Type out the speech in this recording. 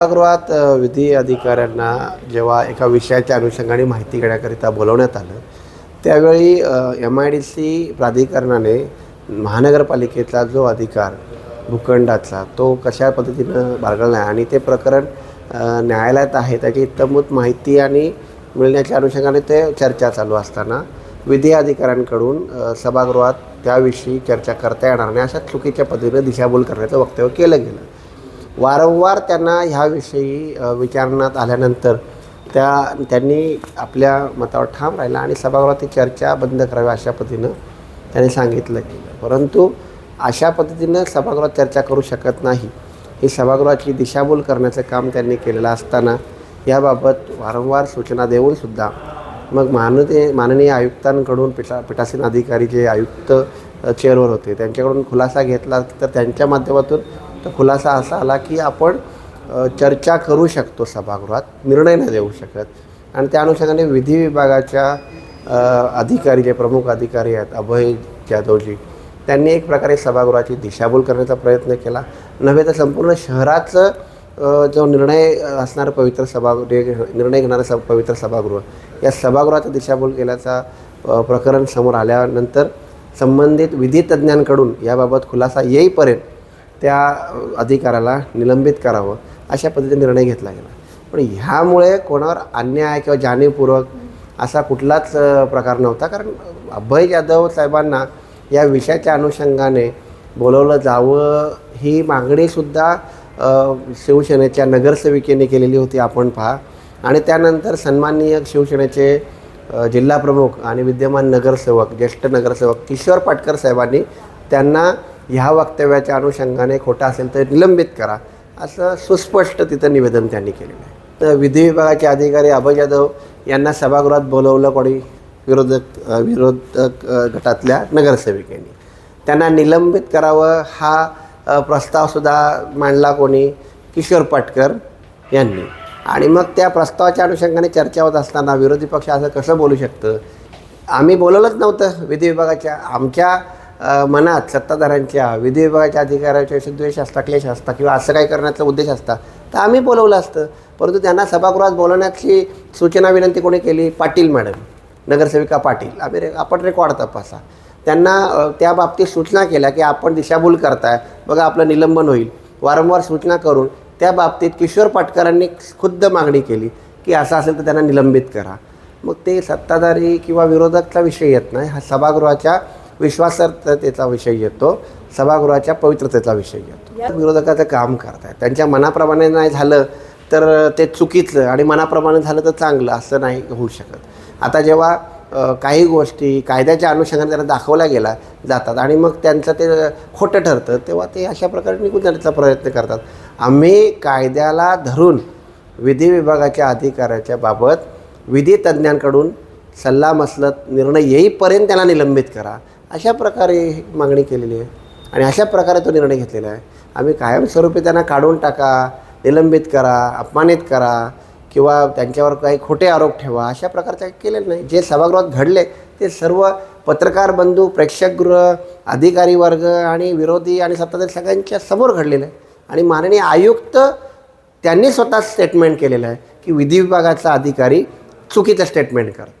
सभागृहात विधी अधिकाऱ्यांना जेव्हा एका विषयाच्या अनुषंगाने माहिती घेण्याकरिता बोलवण्यात आलं, त्यावेळी MIDC प्राधिकरणाने महानगरपालिकेचा जो अधिकार भूखंडाचा तो कशा पद्धतीनं बाळगला आहे आणि ते प्रकरण न्यायालयात आहे त्याची इत्थंभूत माहिती आणि मिळण्याच्या अनुषंगाने ते चर्चा चालू असताना विधी अधिकाऱ्यांकडून सभागृहात त्याविषयी चर्चा करता येणार नाही अशा चुकीच्या पद्धतीनं दिशाभूल करण्याचं वक्तव्य केलं गेलं. वारंवार त्यांना ह्याविषयी विचारण्यात आल्यानंतर त्यांनी आपल्या मतावर ठाम राहिला आणि सभागृहात चर्चा बंद करावी अशा पद्धतीनं त्यांनी सांगितलं गेलं. परंतु अशा पद्धतीनं सभागृहात चर्चा करू शकत नाही, ही सभागृहाची दिशाभूल करण्याचं काम त्यांनी केलेलं असताना याबाबत वारंवार सूचना देऊनसुद्धा मग माननीय आयुक्तांकडून पीठासीन अधिकारी जे आयुक्त चेअरवर होते त्यांच्याकडून खुलासा घेतला, तर त्यांच्या माध्यमातून तर खुलासा असा आला की आपण चर्चा करू शकतो सभागृहात, निर्णय नाही देऊ शकत. आणि त्या अनुषंगाने विधी विभागाच्या अधिकारी जे प्रमुख अधिकारी आहेत अभय जाधवजी, त्यांनी एक प्रकारे सभागृहाची दिशाभूल करण्याचा प्रयत्न केला. नव्हे तर संपूर्ण शहराचं जो निर्णय असणारं निर्णय घेणारं पवित्र सभागृह, या सभागृहाचा दिशाभूल केल्याचा प्रकरण समोर आल्यानंतर संबंधित विधी तज्ज्ञांकडून याबाबत खुलासा येईपर्यंत त्या अधिकाऱ्याला निलंबित करावं अशा पद्धतीने निर्णय घेतला गेला. पण ह्यामुळे कोणावर अन्याय किंवा जाणीवपूर्वक असा कुठलाच प्रकार नव्हता, कारण अभय जाधव साहेबांना या विषयाच्या अनुषंगाने बोलवलं जावं ही मागणीसुद्धा शिवसेनेच्या नगरसेविकेने केलेली होती, आपण पहा. आणि त्यानंतर सन्माननीय शिवसेनेचे जिल्हाप्रमुख आणि विद्यमान नगरसेवक, ज्येष्ठ नगरसेवक किशोर पाटकर साहेबांनी त्यांना ह्या वक्तव्याच्या अनुषंगाने खोटा असेल तर निलंबित करा असं सुस्पष्ट तिथं निवेदन त्यांनी केलेलं आहे. तर विधी विभागाचे अधिकारी अभय जाधव यांना सभागृहात बोलवलं कोणी, विरोधक गटातल्या नगरसेविकेने. त्यांना निलंबित करावं हा प्रस्तावसुद्धा मांडला कोणी, किशोर पाटकर यांनी. आणि मग त्या प्रस्तावाच्या अनुषंगाने चर्चा होत असताना विरोधी पक्ष असं कसं बोलू शकतं? आम्ही बोलवलंच नव्हतं विधी विभागाच्या. आमच्या मनात सत्ताधाऱ्यांच्या विधी विभागाच्या अधिकाऱ्याच्या द्वेष असता, क्लेश असता किंवा असं काही करण्याचा उद्देश असता तर आम्ही बोलवलं असतं. परंतु त्यांना सभागृहात बोलवण्याची सूचना विनंती कोणी केली? पाटील मॅडम, नगरसेविका पाटील. आपण रेकॉर्ड तपासा. त्यांना त्या बाबतीत सूचना केल्या की आपण दिशाभूल करताय, बघा आपलं निलंबन होईल. वारंवार सूचना करून त्या बाबतीत किशोर पाटकरांनी खुद्द मागणी केली की असं असेल तर त्यांना निलंबित करा. मग ते सत्ताधारी किंवा विरोधकचा विषय येत नाही, हा सभागृहाच्या विश्वासार्हतेचा विषय येतो, सभागृहाच्या पवित्रतेचा विषय येतो. विरोधकाचं काम करतायत, त्यांच्या मनाप्रमाणे नाही झालं तर ते चुकीचं आणि मनाप्रमाणे झालं तर चांगलं असं नाही होऊ शकत. आता जेव्हा काही गोष्टी कायद्याच्या अनुषंगाने त्यांना दाखवल्या गेल्या जातात आणि मग त्यांचं ते खोटं ठरतं, तेव्हा ते अशा प्रकारे निघून जाण्याचा प्रयत्न करतात. आम्ही कायद्याला धरून विधी विभागाच्या अधिकाऱ्याच्या बाबत विधी तज्ज्ञांकडून सल्लामसलत निर्णय येईपर्यंत त्यांना निलंबित करा अशा प्रकारे मागणी केलेली आहे आणि अशा प्रकारे तो निर्णय घेतलेला आहे. आम्ही कायमस्वरूपी त्यांना काढून टाका, निलंबित करा, अपमानित करा किंवा त्यांच्यावर काही खोटे आरोप ठेवा अशा प्रकारचं केलेलं नाही. जे सभागृहात घडले ते सर्व पत्रकार बंधू, प्रेक्षकगृह, अधिकारी वर्ग आणि विरोधी आणि सत्ताधारी सगळ्यांच्या समोर घडलेलं आहे. आणि माननीय आयुक्त त्यांनी स्वतः स्टेटमेंट केलेलं आहे की विधी विभागाचा अधिकारी चुकीचं स्टेटमेंट करतो.